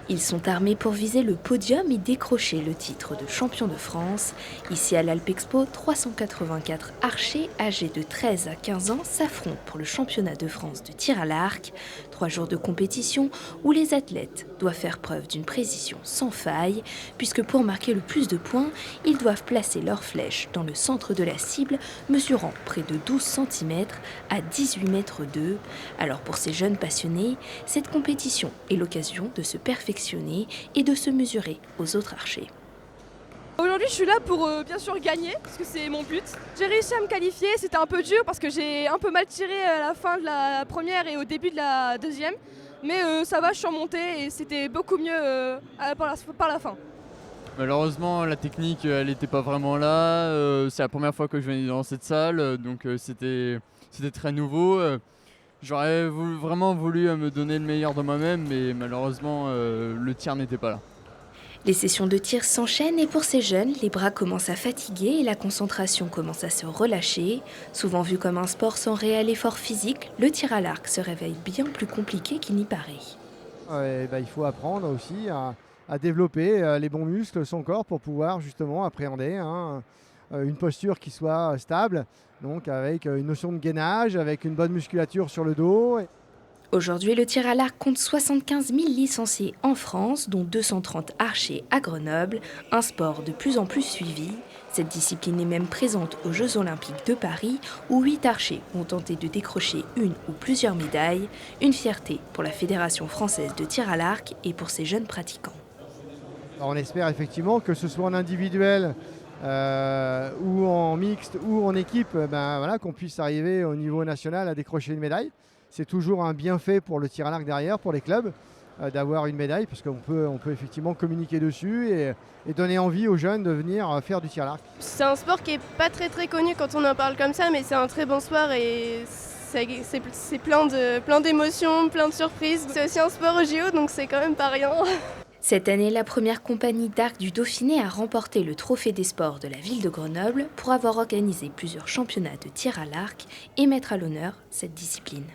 Ils sont armés pour viser le podium et décrocher le titre de champion de France. Ici à l'Alpexpo, 384 archers âgés de 13 à 15 ans s'affrontent pour le championnat de France de tir à l'arc. 3 jours de compétition où les athlètes doivent faire preuve d'une précision sans faille, puisque pour marquer le plus de points, ils doivent placer leurs flèches dans le centre de la cible, mesurant près de 12 cm à 18 mètres 2. Alors pour ces jeunes passionnés, cette compétition est l'occasion de se perfectionner et de se mesurer aux autres archers. Aujourd'hui, je suis là pour bien sûr gagner, parce que c'est mon but. J'ai réussi à me qualifier, c'était un peu dur parce que j'ai un peu mal tiré à la fin de la première et au début de la deuxième. Mais ça va, je suis remontée et c'était beaucoup mieux par la fin. Malheureusement, la technique, elle n'était pas vraiment là. C'est la première fois que je venais dans cette salle, donc c'était très nouveau. J'aurais vraiment voulu me donner le meilleur de moi-même, mais malheureusement, le tir n'était pas là. Les sessions de tir s'enchaînent et pour ces jeunes, les bras commencent à fatiguer et la concentration commence à se relâcher. Souvent vu comme un sport sans réel effort physique, le tir à l'arc se réveille bien plus compliqué qu'il n'y paraît. Il faut apprendre aussi à développer les bons muscles de son corps pour pouvoir justement appréhender une posture qui soit stable, donc avec une notion de gainage, avec une bonne musculature sur le dos. Aujourd'hui, le tir à l'arc compte 75 000 licenciés en France, dont 230 archers à Grenoble, un sport de plus en plus suivi. Cette discipline est même présente aux Jeux Olympiques de Paris, où 8 archers ont tenté de décrocher une ou plusieurs médailles. Une fierté pour la Fédération française de tir à l'arc et pour ses jeunes pratiquants. Alors on espère effectivement que ce soit en individuel ou en mixte ou en équipe, qu'on puisse arriver au niveau national à décrocher une médaille. C'est toujours un bienfait pour le tir à l'arc derrière, pour les clubs, d'avoir une médaille, parce qu'on peut effectivement communiquer dessus et donner envie aux jeunes de venir faire du tir à l'arc. C'est un sport qui n'est pas très connu quand on en parle comme ça, mais c'est un très bon sport et c'est plein d'émotions, plein de surprises. C'est aussi un sport au JO, donc c'est quand même pas rien. Cette année, la première compagnie d'arc du Dauphiné a remporté le trophée des sports de la ville de Grenoble pour avoir organisé plusieurs championnats de tir à l'arc et mettre à l'honneur cette discipline.